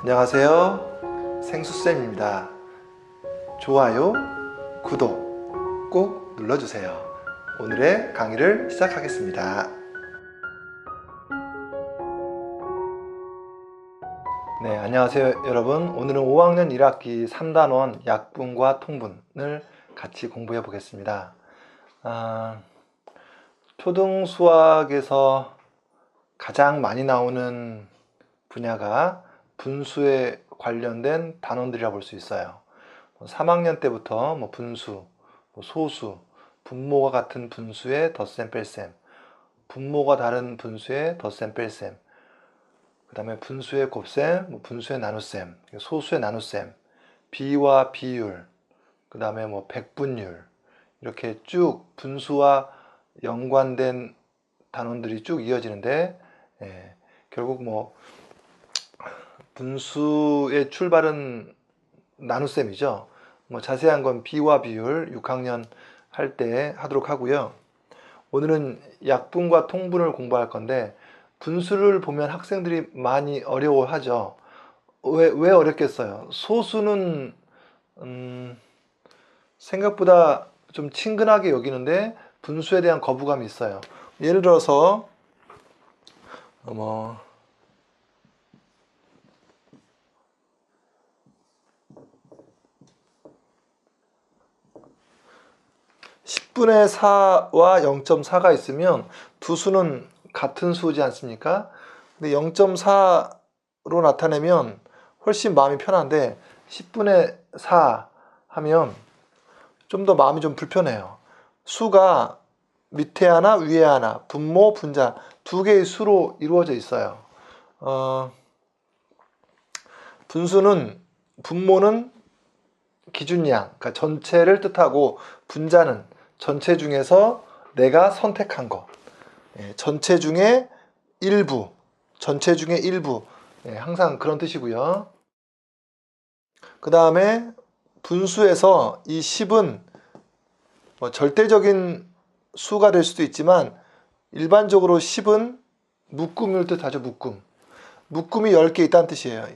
안녕하세요, 생수쌤입니다. 좋아요, 구독 꼭 눌러주세요. 오늘의 강의를 시작하겠습니다. 네, 안녕하세요 여러분. 오늘은 5학년 1학기 3단원 약분과 통분을 같이 공부해 보겠습니다. 초등수학에서 가장 많이 나오는 분야가 분수에 관련된 단원들이라 볼 수 있어요. 3학년 때부터 분수, 소수, 분모가 같은 분수의 덧셈 뺄셈, 분모가 다른 분수의 덧셈 뺄셈, 그 다음에 분수의 곱셈, 분수의 나눗셈, 소수의 나눗셈, 비와 비율, 그 다음에 백분율, 이렇게 쭉 분수와 연관된 단원들이 쭉 이어지는데, 결국 분수의 출발은 나눗셈이죠. 자세한 건 비와 비율 6학년 할 때 하도록 하고요. 오늘은 약분과 통분을 공부할 건데, 분수를 보면 학생들이 많이 어려워하죠. 왜 어렵겠어요? 소수는 생각보다 좀 친근하게 여기는데 분수에 대한 거부감이 있어요. 예를 들어서 10분의 4와 0.4가 있으면 두 수는 같은 수지 않습니까? 근데 0.4로 나타내면 훨씬 마음이 편한데 10분의 4 하면 좀 더 마음이 좀 불편해요. 수가 밑에 하나 위에 하나, 분모, 분자 두 개의 수로 이루어져 있어요. 분모는 기준량, 그러니까 전체를 뜻하고, 분자는 전체 중에서 내가 선택한 것, 전체 중에 일부, 항상 그런 뜻이고요. 그 다음에 분수에서 이 10은 절대적인 수가 될 수도 있지만 일반적으로 10은 묶음을 뜻하죠. 묶음이 10개 있다는 뜻이에요.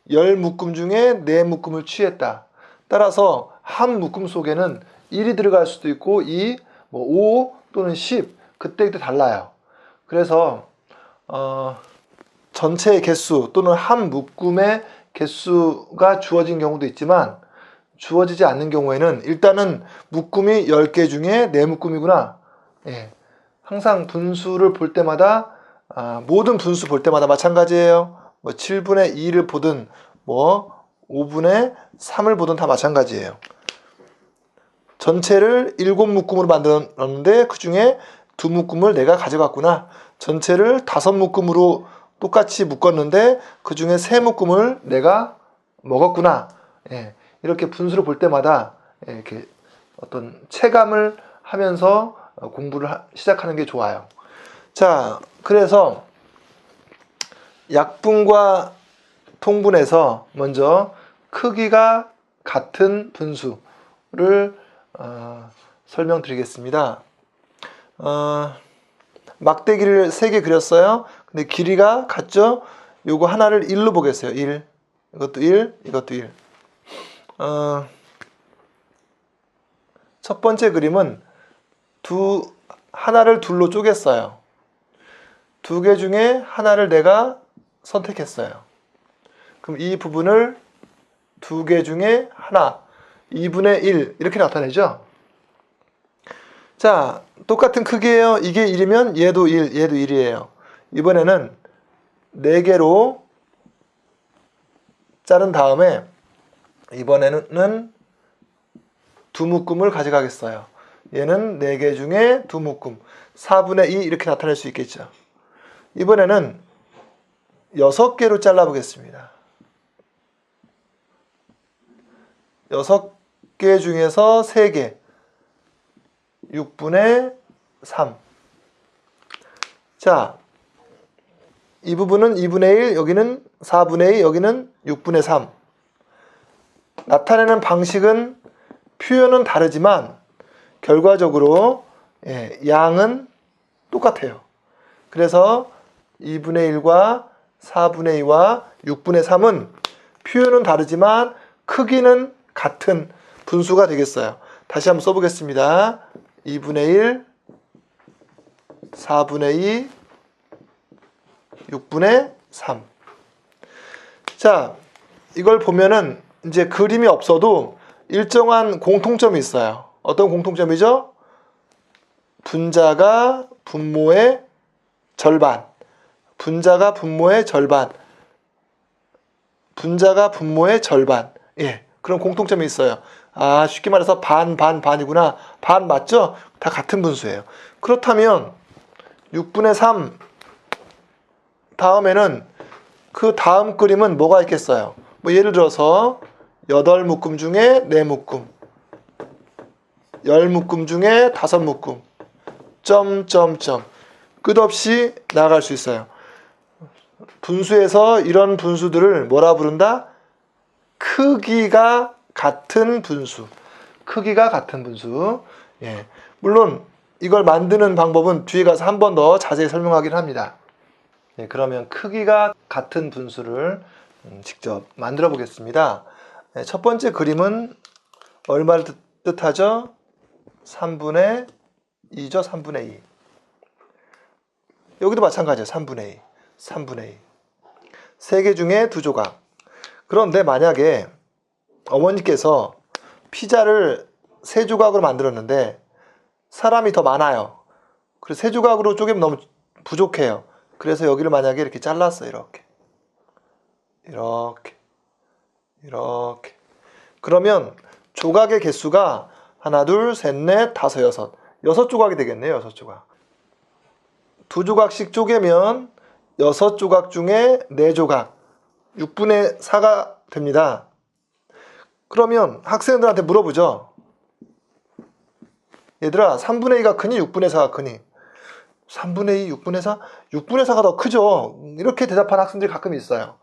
10묶음 중에 4묶음을 취했다. 따라서 한 묶음 속에는 1이 들어갈 수도 있고 2, 5 또는 10 그때 달라요. 그래서 전체의 개수 또는 한 묶음의 개수가 주어진 경우도 있지만 주어지지 않는 경우에는 일단은 묶음이 10개 중에 4묶음이구나. 항상 분수를 볼 때마다 모든 분수 볼 때마다 마찬가지예요. 7분의 2를 보든 5분의 3을 보든 다 마찬가지예요. 전체를 7묶음으로 만들었는데 그 중에 2묶음을 내가 가져갔구나. 전체를 5묶음으로 똑같이 묶었는데 그 중에 3묶음을 내가 먹었구나. 이렇게 분수를 볼 때마다 이렇게 어떤 체감을 하면서 공부를 시작하는 게 좋아요. 자, 그래서 약분과 통분에서 먼저 크기가 같은 분수를 설명드리겠습니다. 막대기를 3개 그렸어요. 근데 길이가 같죠? 요거 하나를 1로 보겠어요. 1. 이것도 1, 이것도 1. 첫 번째 그림은 하나를 둘로 쪼갰어요. 2개 중에 하나를 내가 선택했어요. 그럼 이 부분을 2개 중에 하나, 2분의 1 이렇게 나타내죠. 자, 똑같은 크기예요. 이게 1이면 얘도 1, 얘도 1이에요. 이번에는 4개로 자른 다음에 이번에는 2묶음을 가져가겠어요. 얘는 4개 중에 2묶음, 4분의 2 이렇게 나타낼 수 있겠죠. 이번에는 6개로 잘라보겠습니다. 6개 중에서 3개, 6분의 3. 자, 이 부분은 2분의 1, 여기는 4분의 2, 여기는 6분의 3. 나타내는 방식은 표현은 다르지만 결과적으로 양은 똑같아요. 그래서 2분의 1과 4분의 2와 6분의 3은 표현은 다르지만 크기는 같은 분수가 되겠어요. 다시 한번 써보겠습니다. 2분의 1, 4분의 2, 6분의 3. 자, 이걸 보면은 이제 그림이 없어도 일정한 공통점이 있어요. 어떤 공통점이죠? 분자가 분모의 절반, 분자가 분모의 절반, 분자가 분모의 절반. 예, 그런 공통점이 있어요. 아, 쉽게 말해서 반, 반, 반이구나. 반 맞죠? 다 같은 분수예요. 그렇다면 6분의 3 다음에는 그 다음 그림은 뭐가 있겠어요? 뭐 예를 들어서 8묶음 중에 4묶음, 10묶음 중에 5묶음, 점점점 끝없이 나아갈 수 있어요. 분수에서 이런 분수들을 뭐라 부른다? 크기가 같은 분수. 크기가 같은 분수. 예. 물론 이걸 만드는 방법은 뒤에 가서 한 번 더 자세히 설명하긴 합니다. 예, 그러면 크기가 같은 분수를 직접 만들어 보겠습니다. 예, 첫 번째 그림은 얼마를 뜻하죠? 3분의 2죠. 3분의 2. 여기도 마찬가지예요. 3분의 2. 3분의 2. 3개 중에 2조각. 그런데 만약에 어머니께서 피자를 3조각으로 만들었는데 사람이 더 많아요. 그래서 3조각으로 쪼개면 너무 부족해요. 그래서 여기를 만약에 이렇게 잘랐어요. 이렇게. 이렇게. 이렇게. 그러면 조각의 개수가 하나, 둘, 셋, 넷, 다섯, 여섯. 6조각이 되겠네요. 6조각. 2조각씩 쪼개면 6조각 중에 4조각. 6분의 4가 됩니다. 그러면 학생들한테 물어보죠. 얘들아, 3분의 2가 크니 6분의 4가 크니? 3분의 2, 6분의 4? 6분의 4가 더 크죠. 이렇게 대답하는 학생들이 가끔 있어요.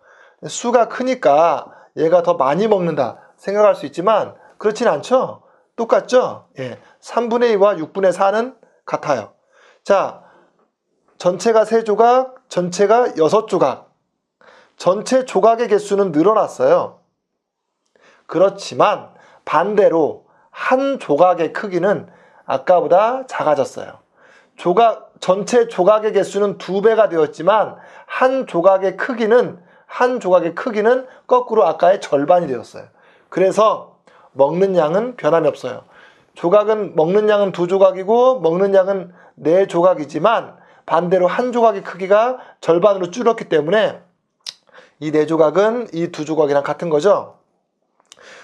수가 크니까 얘가 더 많이 먹는다 생각할 수 있지만 그렇진 않죠. 똑같죠. 예, 3분의 2와 6분의 4는 같아요. 자, 전체가 3조각, 전체가 6조각. 전체 조각의 개수는 늘어났어요. 그렇지만 반대로 한 조각의 크기는 아까보다 작아졌어요. 전체 조각의 개수는 2배가 되었지만 한 조각의 크기는 거꾸로 아까의 절반이 되었어요. 그래서 먹는 양은 변함이 없어요. 먹는 양은 2조각이고 먹는 양은 4조각이지만 반대로 한 조각의 크기가 절반으로 줄었기 때문에 이 4조각은 이 2조각이랑 같은 거죠.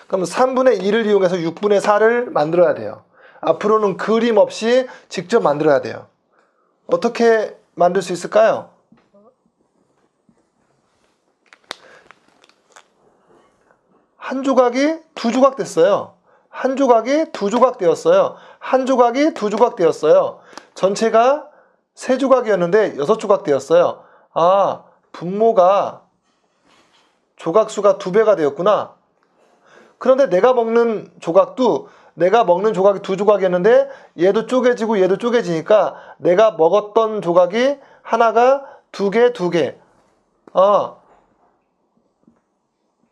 그럼 3분의 2를 이용해서 6분의 4를 만들어야 돼요. 앞으로는 그림 없이 직접 만들어야 돼요. 어떻게 만들 수 있을까요? 한 조각이 2조각 됐어요. 한 조각이 2조각 되었어요. 한 조각이 2조각 되었어요. 전체가 3조각이었는데 6조각 되었어요. 아, 분모가 조각수가 2배가 되었구나. 그런데 내가 먹는 조각이 2조각이었는데 얘도 쪼개지고 얘도 쪼개지니까 내가 먹었던 조각이 하나가 2개, 2개.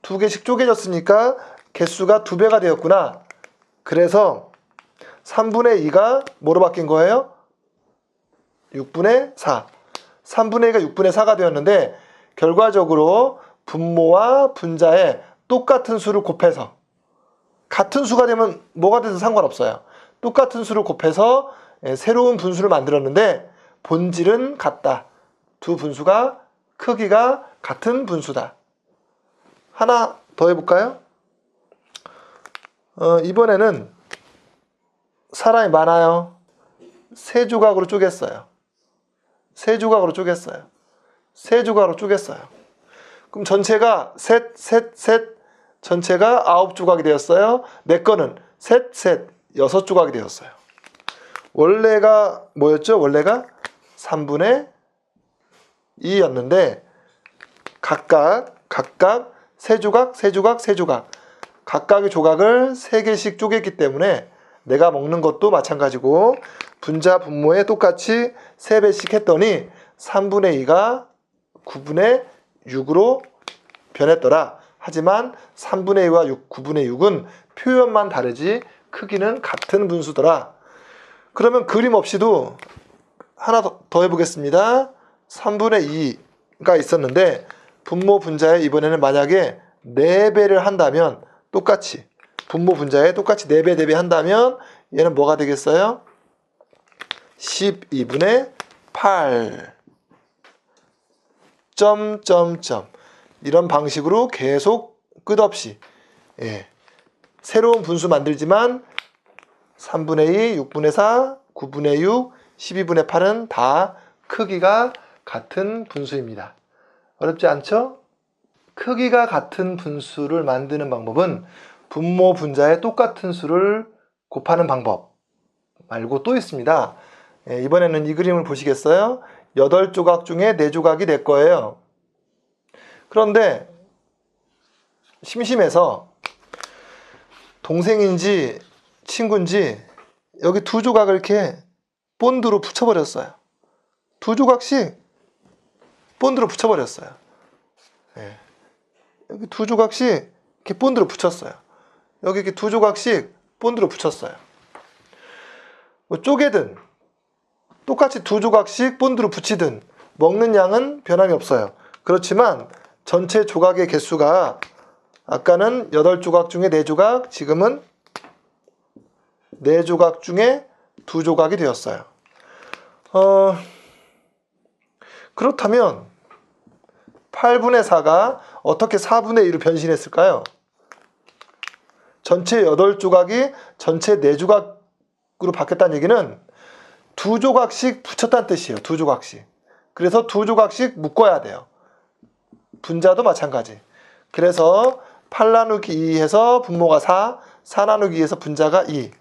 2개씩 쪼개졌으니까 개수가 2배가 되었구나. 그래서 3분의 2가 뭐로 바뀐 거예요? 6분의 4. 3분의 2가 6분의 4가 되었는데 결과적으로 분모와 분자에 똑같은 수를 곱해서 같은 수가 되면 뭐가 돼도 상관없어요. 똑같은 수를 곱해서 새로운 분수를 만들었는데 본질은 같다. 두 분수가 크기가 같은 분수다. 하나 더 해볼까요? 이번에는 사람이 많아요. 3조각으로 쪼갰어요. 3조각으로 쪼갰어요. 그럼 전체가 셋, 전체가 9조각이 되었어요. 내 거는 셋, 6조각이 되었어요. 원래가 뭐였죠? 원래가 3분의 2였는데 각각 3조각 각각의 조각을 3개씩 쪼갰기 때문에 내가 먹는 것도 마찬가지고 분자 분모에 똑같이 3배씩 했더니 3분의 2가 9분의 6으로 변했더라. 하지만 3분의 2와 9분의 6은 표현만 다르지 크기는 같은 분수더라. 그러면 그림 없이도 하나 더 해보겠습니다. 3분의 2가 있었는데 분모 분자에 이번에는 만약에 4배를 한다면 똑같이 분모 분자에 똑같이 4배 4배 한다면 얘는 뭐가 되겠어요? 12분의 8 점점점 이런 방식으로 계속 끝없이 새로운 분수 만들지만 3분의 2, 6분의 4, 9분의 6, 12분의 8은 다 크기가 같은 분수입니다. 어렵지 않죠? 크기가 같은 분수를 만드는 방법은 분모 분자에 똑같은 수를 곱하는 방법 말고 또 있습니다. 이번에는 이 그림을 보시겠어요? 8조각 중에 4조각이 내 거예요. 그런데 심심해서 동생인지 친구인지 여기 2조각을 이렇게 본드로 붙여버렸어요. 2조각씩 본드로 붙여버렸어요. 여기 2조각씩 이렇게 본드로 붙였어요. 여기 이렇게 2조각씩 본드로 붙였어요. 뭐 쪼개든 똑같이 2조각씩 본드로 붙이든 먹는 양은 변함이 없어요. 그렇지만 전체 조각의 개수가 아까는 8조각 중에 4조각, 지금은 4조각 중에 2조각이 되었어요. 그렇다면 8분의 4가 어떻게 4분의 2로 변신했을까요? 전체 8조각이 전체 4조각으로 바뀌었다는 얘기는 2조각씩 붙였다는 뜻이에요. 2조각씩. 그래서 2조각씩 묶어야 돼요. 분자도 마찬가지. 그래서 8 나누기 2 해서 분모가 4, 4 나누기 2 해서 분자가 2.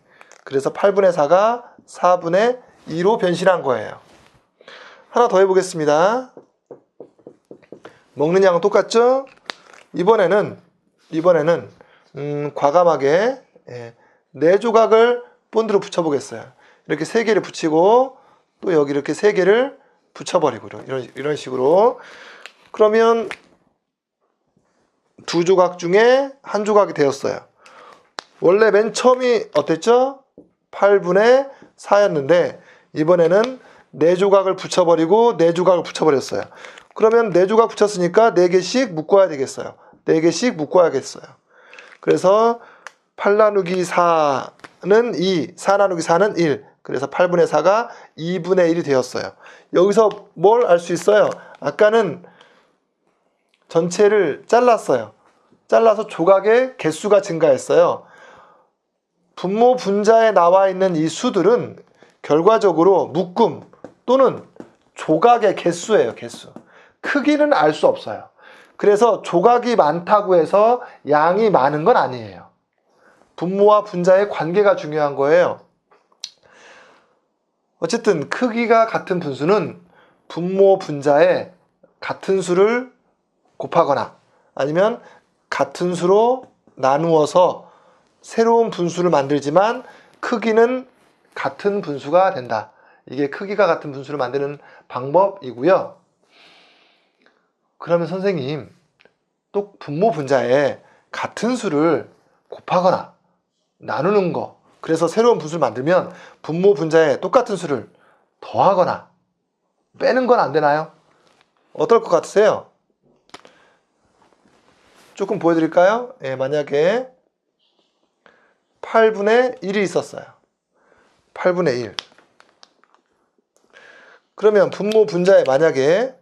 그래서 8분의 4가 4분의 2로 변신한 거예요. 하나 더 해보겠습니다. 먹는 양은 똑같죠? 이번에는 과감하게 4조각을 본드로 붙여보겠어요. 이렇게 3개를 붙이고 또 여기 이렇게 3개를 붙여버리고 이런 식으로. 그러면 2조각 중에 1조각이 되었어요. 원래 맨 처음이 어땠죠? 8분의 4였는데 이번에는 4조각을 붙여버리고 4조각을 붙여버렸어요. 그러면 4조각 붙였으니까 4개씩 묶어야 되겠어요. 4개씩 묶어야겠어요. 그래서 8 나누기 4는 2, 4 나누기 4는 1. 그래서 8분의 4가 2분의 1이 되었어요. 여기서 뭘 알 수 있어요? 아까는 전체를 잘랐어요. 잘라서 조각의 개수가 증가했어요. 분모 분자에 나와 있는 이 수들은 결과적으로 묶음 또는 조각의 개수예요. 개수. 크기는 알 수 없어요. 그래서 조각이 많다고 해서 양이 많은 건 아니에요. 분모와 분자의 관계가 중요한 거예요. 어쨌든 크기가 같은 분수는 분모 분자에 같은 수를 곱하거나 아니면 같은 수로 나누어서 새로운 분수를 만들지만 크기는 같은 분수가 된다. 이게 크기가 같은 분수를 만드는 방법이고요. 그러면 선생님, 또 분모 분자에 같은 수를 곱하거나 나누는 거, 그래서 새로운 분수를 만들면 분모 분자에 똑같은 수를 더하거나 빼는 건 안 되나요? 어떨 것 같으세요? 조금 보여드릴까요? 만약에 8분의 1이 있었어요. 8분의 1. 그러면 분모 분자에 만약에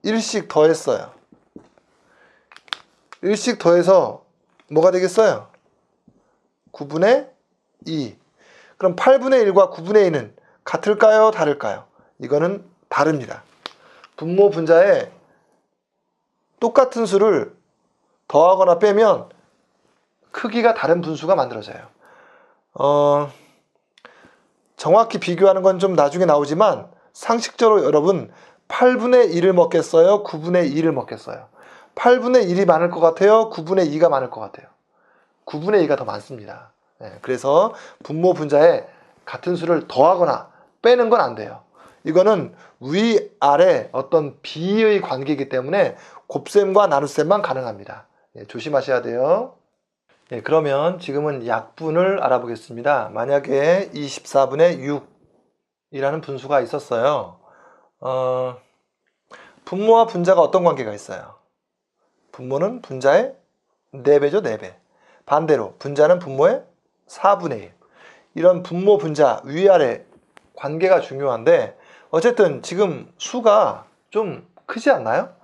1씩 더했어요. 1씩 더해서 뭐가 되겠어요? 9분의 2. 그럼 8분의 1과 9분의 2는 같을까요? 다를까요? 이거는 다릅니다. 분모 분자에 똑같은 수를 더하거나 빼면 크기가 다른 분수가 만들어져요. 정확히 비교하는 건 좀 나중에 나오지만 상식적으로 여러분 8분의 1을 먹겠어요? 9분의 2를 먹겠어요? 8분의 1이 많을 것 같아요? 9분의 2가 많을 것 같아요? 9분의 2가 더 많습니다. 그래서 분모 분자에 같은 수를 더하거나 빼는 건 안 돼요. 이거는 위아래 어떤 비의 관계이기 때문에 곱셈과 나눗셈만 가능합니다. 조심하셔야 돼요. 그러면 지금은 약분을 알아보겠습니다. 만약에 24분의 6이라는 분수가 있었어요. 분모와 분자가 어떤 관계가 있어요? 분모는 분자의 4배죠, 4배. 반대로 분자는 분모의 4분의 1. 이런 분모, 분자, 위아래 관계가 중요한데 어쨌든 지금 수가 좀 크지 않나요?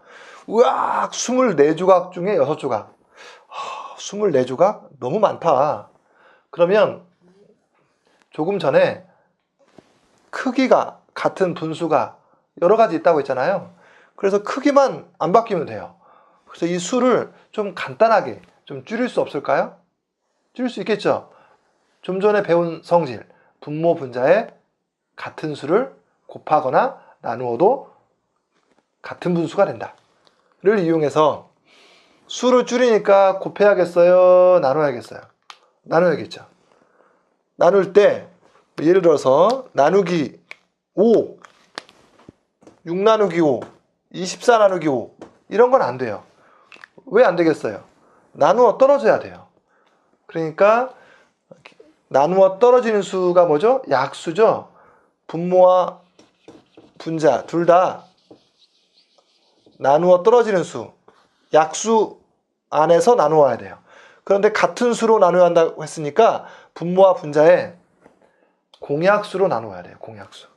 우악! 24조각 중에 6조각. 24조각? 너무 많다. 그러면 조금 전에 크기가 같은 분수가 여러 가지 있다고 했잖아요. 그래서 크기만 안 바뀌면 돼요. 그래서 이 수를 좀 간단하게 좀 줄일 수 없을까요? 줄일 수 있겠죠? 좀 전에 배운 성질, 분모, 분자의 같은 수를 곱하거나 나누어도 같은 분수가 된다. 를 이용해서 수를 줄이니까 곱해야겠어요? 나눠야겠어요? 나눠야겠죠. 나눌 때 예를 들어서 나누기 5, 6 나누기 5, 24 나누기 5 이런 건 안 돼요. 왜 안 되겠어요? 나누어 떨어져야 돼요. 그러니까 나누어 떨어지는 수가 뭐죠? 약수죠. 분모와 분자 둘 다 나누어 떨어지는 수, 약수 안에서 나누어야 돼요. 그런데 같은 수로 나누어야 한다고 했으니까 분모와 분자의 공약수로 나누어야 돼요. 공약수.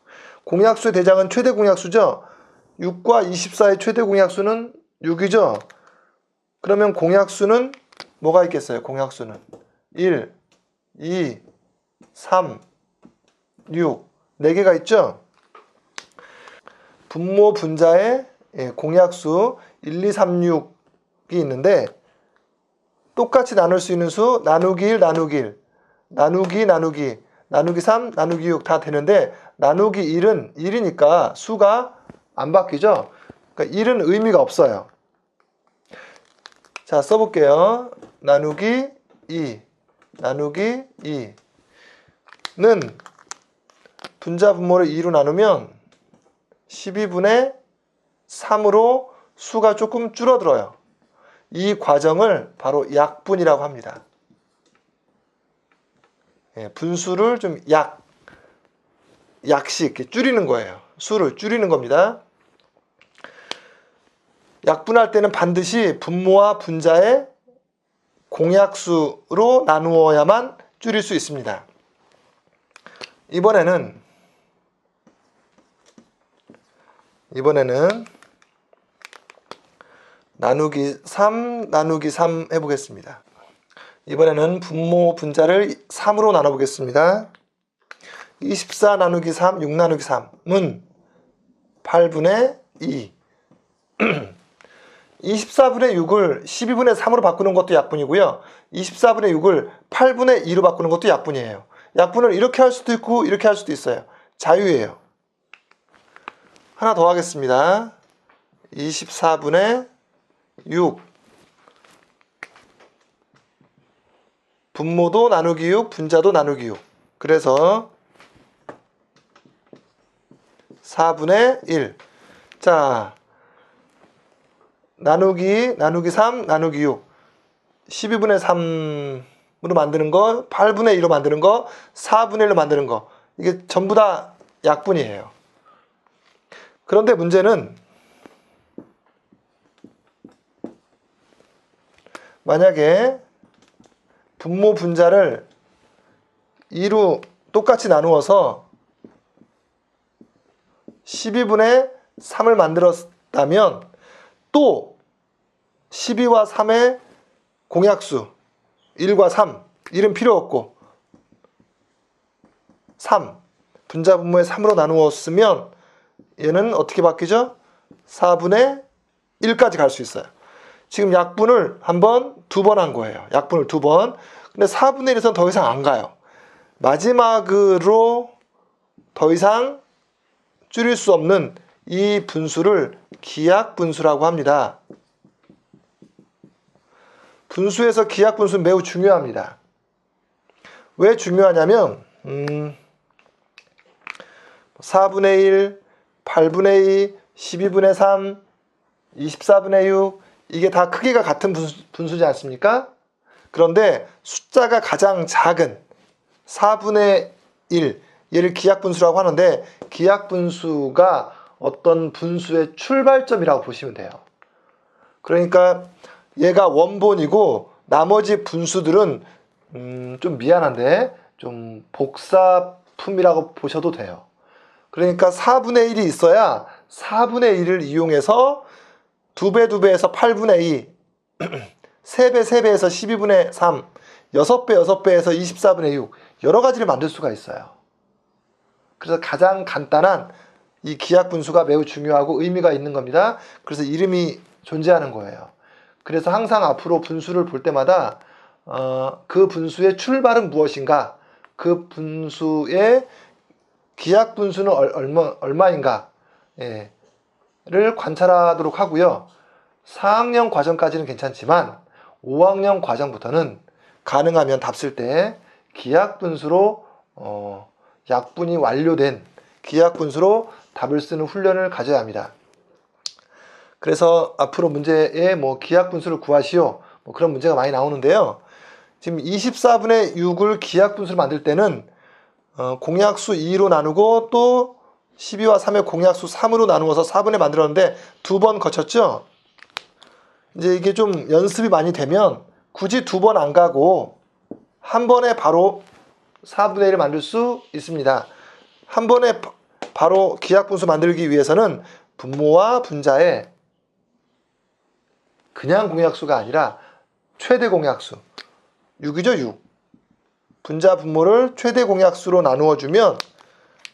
공약수의 대장은 최대 공약수죠. 6과 24의 최대 공약수는 6이죠. 그러면 공약수는 뭐가 있겠어요? 공약수는 1, 2, 3, 6 4개가 있죠. 분모 분자의 공약수 1, 2, 3, 6이 있는데 똑같이 나눌 수 있는 수 나누기 1, 나누기 1, 나누기, 나누기, 나누기 3, 나누기 6 다 되는데 나누기 1은 1이니까 수가 안 바뀌죠. 그러니까 1은 의미가 없어요. 자, 써볼게요. 나누기 2, 나누기 2는 분자 분모를 2로 나누면 12분의 3으로 수가 조금 줄어들어요. 이 과정을 바로 약분이라고 합니다. 분수를 좀 약식 이렇게 줄이는 거예요. 수를 줄이는 겁니다. 약분할 때는 반드시 분모와 분자의 공약수로 나누어야만 줄일 수 있습니다. 이번에는 나누기 3, 나누기 3 해보겠습니다. 이번에는 분모, 분자를 3으로 나눠보겠습니다. 24 나누기 3, 6 나누기 3은 8분의 2. 24분의 6을 12분의 3으로 바꾸는 것도 약분이고요. 24분의 6을 8분의 2로 바꾸는 것도 약분이에요. 약분을 이렇게 할 수도 있고 이렇게 할 수도 있어요. 자유예요. 하나 더 하겠습니다. 24분의 6 분모도 나누기 6, 분자도 나누기 6. 그래서 4분의 1. 자, 나누기 3, 나누기 6. 12분의 3으로 만드는 거, 8분의 2로 만드는 거, 4분의 1로 만드는 거. 이게 전부 다 약분이에요. 그런데 문제는 만약에 분모 분자를 2로 똑같이 나누어서 12분의 3을 만들었다면 또 12와 3의 공약수 1과 3, 1은 필요 없고 3, 분자 분모의 3으로 나누었으면 얘는 어떻게 바뀌죠? 4분의 1까지 갈 수 있어요. 지금 약분을 두 번 한 거예요. 약분을 2번. 근데 4분의 1에서는 더 이상 안 가요. 마지막으로 더 이상 줄일 수 없는 이 분수를 기약분수라고 합니다. 분수에서 기약분수는 매우 중요합니다. 왜 중요하냐면 4분의 1, 8분의 2, 12분의 3, 24분의 6 이게 다 크기가 같은 분수지 않습니까? 그런데 숫자가 가장 작은 4분의 1, 얘를 기하분수라고 하는데 기하분수가 어떤 분수의 출발점이라고 보시면 돼요. 그러니까 얘가 원본이고 나머지 분수들은 좀 미안한데 좀 복사품이라고 보셔도 돼요. 그러니까 4분의 1이 있어야 4분의 1을 이용해서 2배, 2배에서 8분의 2, 3배, 3배에서 12분의 3, 6배, 6배에서 24분의 6 여러 가지를 만들 수가 있어요. 그래서 가장 간단한 이 기하분수가 매우 중요하고 의미가 있는 겁니다. 그래서 이름이 존재하는 거예요. 그래서 항상 앞으로 분수를 볼 때마다 그 분수의 출발은 무엇인가, 그 분수의 기하분수는 얼마인가 를 관찰하도록 하고요. 4학년 과정까지는 괜찮지만 5학년 과정부터는 가능하면 답 쓸 때 기하분수로 약분이 완료된 기하분수로 답을 쓰는 훈련을 가져야 합니다. 그래서 앞으로 문제에 뭐 기하분수를 구하시오 뭐 그런 문제가 많이 나오는데요. 지금 24분의 6을 기하분수로 만들 때는 공약수 2로 나누고 또 12와 3의 공약수 3으로 나누어서 4분의 만들었는데 2번 거쳤죠? 이제 이게 좀 연습이 많이 되면 굳이 2번 안 가고 한 번에 바로 4분의 1을 만들 수 있습니다. 한 번에 바로 기하분수 만들기 위해서는 분모와 분자에 그냥 공약수가 아니라 최대 공약수 6이죠 6 분자 분모를 최대 공약수로 나누어 주면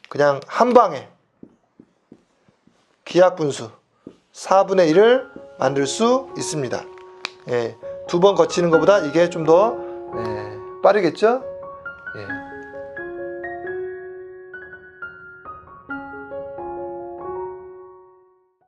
그냥 한 방에 기하분수 4분의 1을 만들 수 있습니다. 두 번 거치는 것보다 이게 좀 더 빠르겠죠?